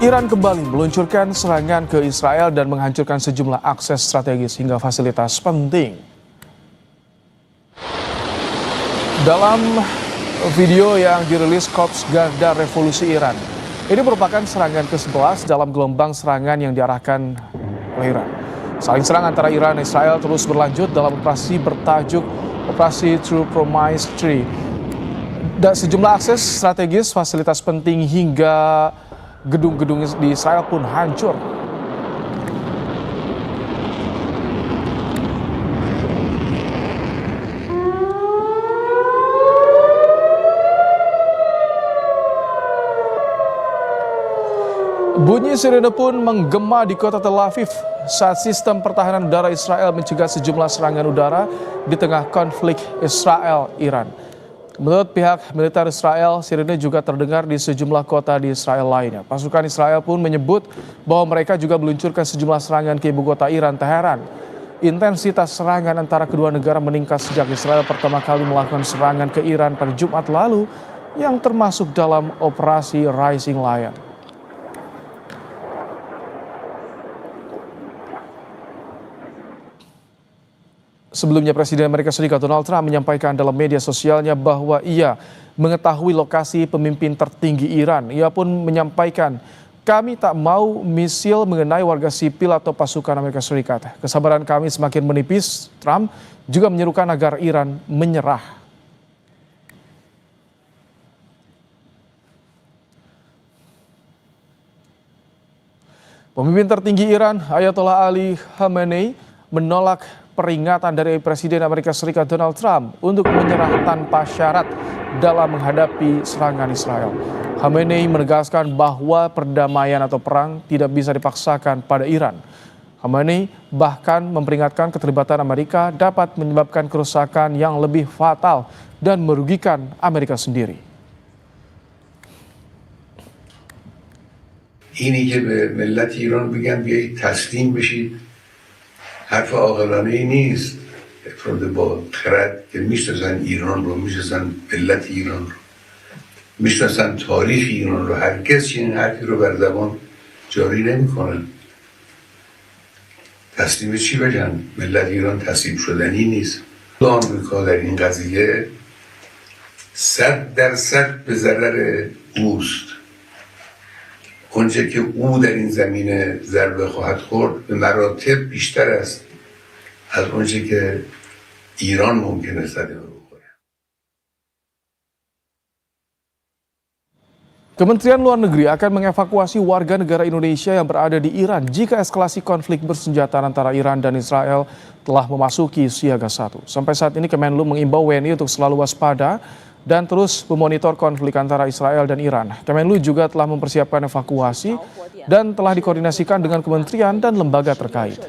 Iran kembali meluncurkan serangan ke Israel dan menghancurkan sejumlah akses strategis hingga fasilitas penting. Dalam video yang dirilis Korps Garda Revolusi Iran, ini merupakan serangan ke-11 dalam gelombang serangan yang diarahkan oleh Iran. Saling serang antara Iran dan Israel terus berlanjut dalam operasi bertajuk Operasi True Promise 3. Dan sejumlah akses strategis, fasilitas penting hingga gedung-gedung di Israel pun hancur. Bunyi sirene pun menggema di kota Tel Aviv saat sistem pertahanan udara Israel mencegah sejumlah serangan udara di tengah konflik Israel-Iran. Menurut pihak militer Israel, sirene juga terdengar di sejumlah kota di Israel lainnya. Pasukan Israel pun menyebut bahwa mereka juga meluncurkan sejumlah serangan ke ibu kota Iran, Teheran. Intensitas serangan antara kedua negara meningkat sejak Israel pertama kali melakukan serangan ke Iran pada Jumat lalu, yang termasuk dalam operasi Rising Lion. Sebelumnya Presiden Amerika Serikat Donald Trump menyampaikan dalam media sosialnya bahwa ia mengetahui lokasi pemimpin tertinggi Iran. Ia pun menyampaikan, "Kami tak mau misil mengenai warga sipil atau pasukan Amerika Serikat. Kesabaran kami semakin menipis." Trump juga menyerukan agar Iran menyerah. Pemimpin tertinggi Iran, Ayatollah Ali Khamenei, menolak peringatan dari Presiden Amerika Serikat Donald Trump untuk menyerah tanpa syarat dalam menghadapi serangan Israel. Khamenei menegaskan bahwa perdamaian atau perang tidak bisa dipaksakan pada Iran. Khamenei bahkan memperingatkan keterlibatan Amerika dapat menyebabkan kerusakan yang lebih fatal dan merugikan Amerika sendiri. اینی که به ملت ایران بگم بیایید تسلیم بشید حرف عاقلانه ای نیست. افراد با خرد که میشناسن ایران رو، میشناسن ملت ایران رو، میشناسن تاریخ ایران رو، هرگز چنین حرفی رو بر زبان جاری نمیکنن. تسلیم چی بگن؟ ملت ایران تسلیم شدنی نیست. آمریکا در این قضیه 100% به ضرر اوست. اونچه که او در این زمینه ضربه خواهد خورد به مراتب بیشتر است از اونچه که ایران ممکنه صدمه بخوره. Kementerian Luar Negeri akan mengevakuasi warga negara Indonesia yang berada di Iran jika eskalasi konflik bersenjata antara Iran dan Israel telah memasuki siaga 1. Sampai saat ini Kemenlu mengimbau WNI untuk selalu waspada dan terus memonitor konflik antara Israel dan Iran. Kemenlu juga telah mempersiapkan evakuasi dan telah dikoordinasikan dengan kementerian dan lembaga terkait.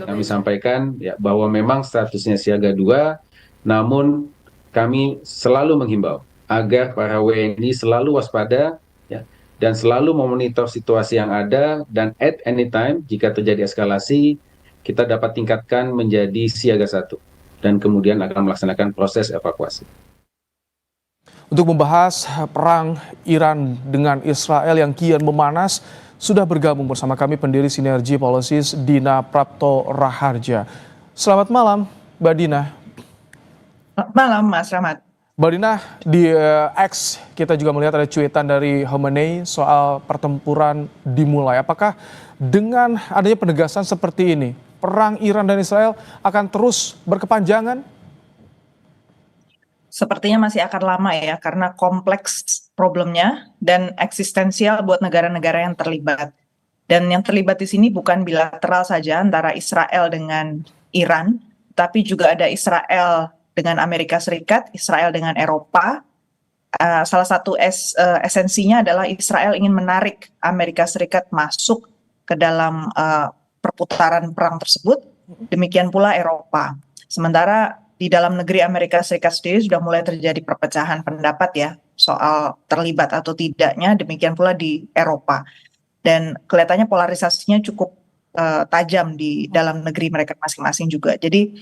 Kami sampaikan ya, bahwa memang statusnya siaga 2, namun kami selalu menghimbau agar para WNI selalu waspada ya, dan selalu memonitor situasi yang ada, dan at any time jika terjadi eskalasi kita dapat tingkatkan menjadi siaga 1. Dan kemudian akan melaksanakan proses evakuasi. Untuk membahas perang Iran dengan Israel yang kian memanas, sudah bergabung bersama kami pendiri Sinergi Policies Dina Prapto Raharja. Selamat malam, Mbak Dina. Selamat malam, Mas Rahmat. Mbak Dina, di X kita juga melihat ada cuitan dari Khamenei soal pertempuran dimulai. Apakah dengan adanya penegasan seperti ini, perang Iran dan Israel akan terus berkepanjangan? Sepertinya masih akan lama ya, karena kompleks problemnya dan eksistensial buat negara-negara yang terlibat. Dan yang terlibat di sini bukan bilateral saja antara Israel dengan Iran, tapi juga ada Israel dengan Amerika Serikat, Israel dengan Eropa. Salah satu esensinya adalah Israel ingin menarik Amerika Serikat masuk ke dalam perputaran perang tersebut, demikian pula Eropa. Sementara di dalam negeri Amerika Serikat sendiri sudah mulai terjadi perpecahan pendapat ya soal terlibat atau tidaknya, demikian pula di Eropa. Dan kelihatannya polarisasinya cukup tajam di dalam negeri mereka masing-masing juga. Jadi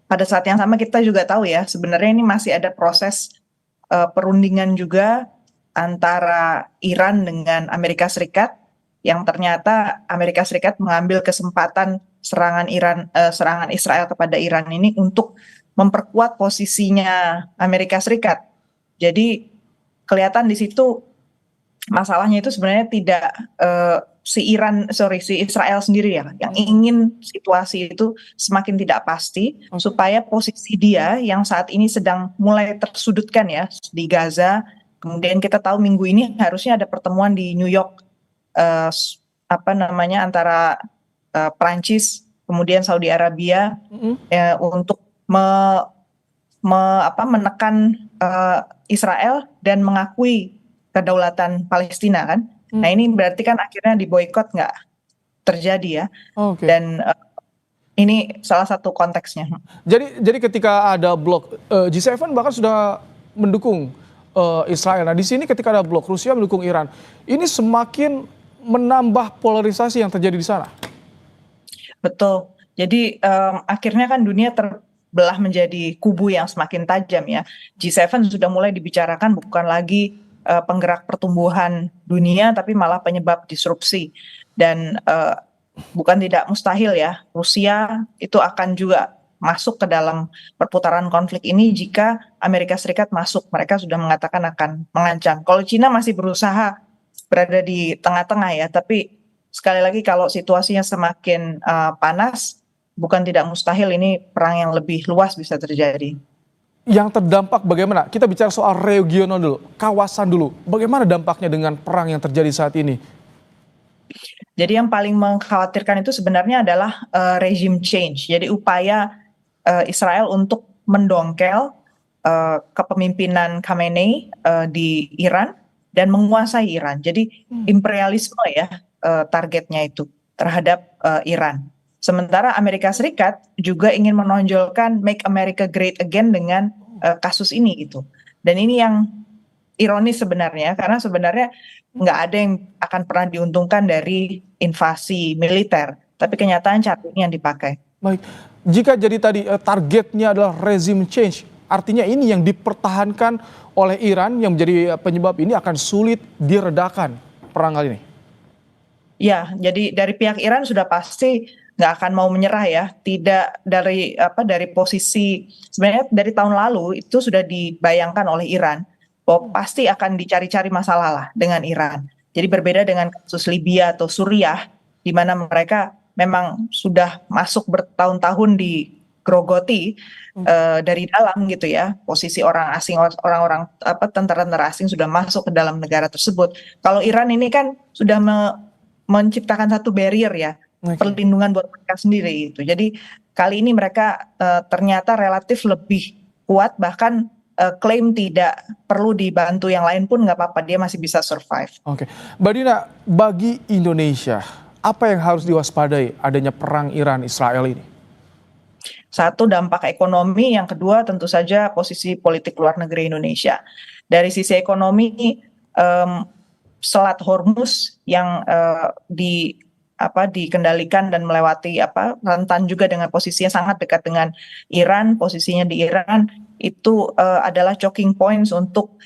pada saat yang sama kita juga tahu ya, sebenarnya ini masih ada proses perundingan juga antara Iran dengan Amerika Serikat, yang ternyata Amerika Serikat mengambil kesempatan serangan Israel kepada Iran ini untuk memperkuat posisinya Amerika Serikat. Jadi kelihatan di situ masalahnya itu sebenarnya tidak si Israel sendiri ya yang ingin situasi itu semakin tidak pasti supaya posisi dia yang saat ini sedang mulai tersudutkan ya di Gaza. Kemudian kita tahu minggu ini harusnya ada pertemuan di New York antara Prancis kemudian Saudi Arabia untuk menekan Israel dan mengakui kedaulatan Palestina kan. Nah ini berarti kan akhirnya diboikot nggak terjadi ya. Dan ini salah satu konteksnya. Jadi ketika ada blok G7 bahkan sudah mendukung Israel. Nah di sini ketika ada blok Rusia mendukung Iran, ini semakin menambah polarisasi yang terjadi di sana. Betul. Jadi akhirnya kan dunia terbelah menjadi kubu yang semakin tajam ya. G7 sudah mulai dibicarakan bukan lagi penggerak pertumbuhan dunia, tapi malah penyebab disrupsi. Dan bukan tidak mustahil ya, Rusia itu akan juga masuk ke dalam perputaran konflik ini jika Amerika Serikat masuk. Mereka sudah mengatakan akan mengancam. Kalau Cina masih berusaha berada di tengah-tengah ya, tapi sekali lagi kalau situasinya semakin panas, bukan tidak mustahil ini perang yang lebih luas bisa terjadi. Yang terdampak bagaimana? Kita bicara soal regional dulu, kawasan dulu. Bagaimana dampaknya dengan perang yang terjadi saat ini? Jadi yang paling mengkhawatirkan itu sebenarnya adalah regime change. Jadi upaya Israel untuk mendongkel kepemimpinan Khamenei di Iran dan menguasai Iran. Jadi imperialisme ya targetnya itu terhadap Iran. Sementara Amerika Serikat juga ingin menonjolkan Make America Great Again dengan kasus ini gitu. Dan ini yang ironis sebenarnya, karena sebenarnya nggak ada yang akan pernah diuntungkan dari invasi militer, tapi kenyataan cara ini yang dipakai. Baik, jika jadi tadi targetnya adalah regime change, artinya ini yang dipertahankan oleh Iran yang menjadi penyebab ini akan sulit diredakan perang kali ini. Ya, jadi dari pihak Iran sudah pasti nggak akan mau menyerah ya. Tidak dari posisi sebenarnya dari tahun lalu itu sudah dibayangkan oleh Iran bahwa pasti akan dicari-cari masalah lah dengan Iran. Jadi berbeda dengan kasus Libya atau Suriah di mana mereka memang sudah masuk bertahun-tahun digerogoti dari dalam gitu ya. Posisi orang asing, orang-orang tentara-tentara asing sudah masuk ke dalam negara tersebut. Kalau Iran ini kan sudah menciptakan satu barrier ya. Perlindungan buat mereka sendiri itu. Jadi kali ini mereka ternyata relatif lebih kuat, bahkan klaim tidak perlu dibantu yang lain pun nggak apa-apa, dia masih bisa survive. Oke, Mbak Dina, bagi Indonesia apa yang harus diwaspadai adanya perang Iran-Israel ini? Satu, dampak ekonomi. Yang kedua tentu saja posisi politik luar negeri Indonesia. Dari sisi ekonomi, Selat Hormuz yang dikendalikan dan melewati rentan juga dengan posisinya sangat dekat dengan Iran, posisinya di Iran itu adalah choking points untuk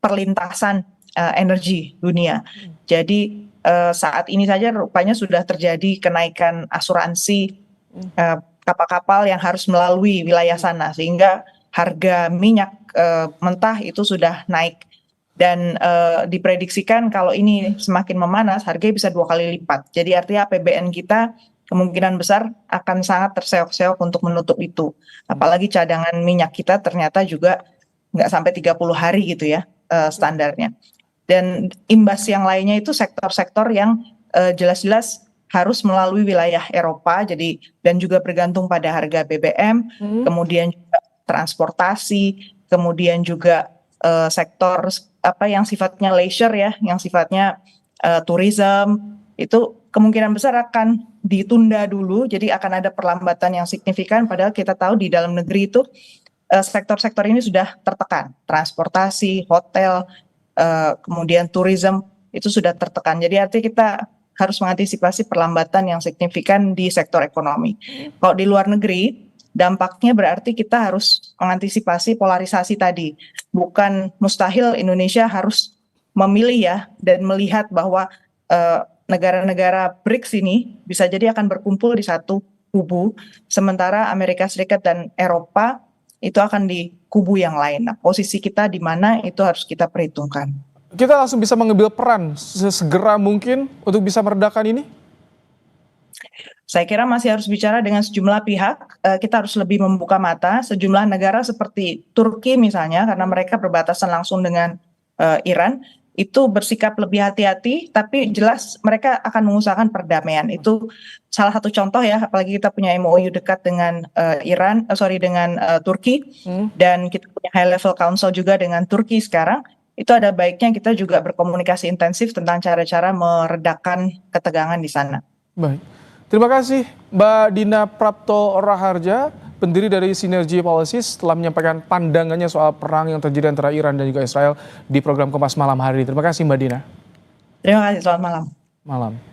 perlintasan energi dunia. Jadi saat ini saja rupanya sudah terjadi kenaikan asuransi kapal-kapal yang harus melalui wilayah sana, sehingga harga minyak mentah itu sudah naik. Dan diprediksikan kalau ini semakin memanas, harganya bisa 2 kali lipat. Jadi artinya APBN kita kemungkinan besar akan sangat terseok-seok untuk menutup itu. Apalagi cadangan minyak kita ternyata juga nggak sampai 30 hari gitu ya standarnya. Dan imbas yang lainnya itu sektor-sektor yang jelas-jelas harus melalui wilayah Eropa, jadi dan juga bergantung pada harga BBM, kemudian juga transportasi, kemudian juga sektor yang sifatnya leisure ya, yang sifatnya tourism, itu kemungkinan besar akan ditunda dulu, jadi akan ada perlambatan yang signifikan, padahal kita tahu di dalam negeri itu sektor-sektor ini sudah tertekan, transportasi, hotel, kemudian tourism itu sudah tertekan, jadi artinya kita harus mengantisipasi perlambatan yang signifikan di sektor ekonomi. Kalau di luar negeri, dampaknya berarti kita harus mengantisipasi polarisasi tadi. Bukan mustahil Indonesia harus memilih ya dan melihat bahwa negara-negara BRICS ini bisa jadi akan berkumpul di satu kubu, sementara Amerika Serikat dan Eropa itu akan di kubu yang lain. Nah, posisi kita di mana itu harus kita perhitungkan. Kita langsung bisa mengambil peran sesegera mungkin untuk bisa meredakan ini? Saya kira masih harus bicara dengan sejumlah pihak. Kita harus lebih membuka mata. Sejumlah negara seperti Turki misalnya, karena mereka berbatasan langsung dengan Iran, itu bersikap lebih hati-hati, tapi jelas mereka akan mengusahakan perdamaian. Itu salah satu contoh ya, apalagi kita punya MOU dekat dengan Turki, dan kita punya high level council juga dengan Turki sekarang. Itu ada baiknya kita juga berkomunikasi intensif tentang cara-cara meredakan ketegangan di sana. Baik. Terima kasih Mbak Dina Prapto Raharja, pendiri dari Synergy Policies, telah menyampaikan pandangannya soal perang yang terjadi antara Iran dan juga Israel di program Kompas Malam hari ini. Terima kasih Mbak Dina. Terima kasih, selamat malam. Malam.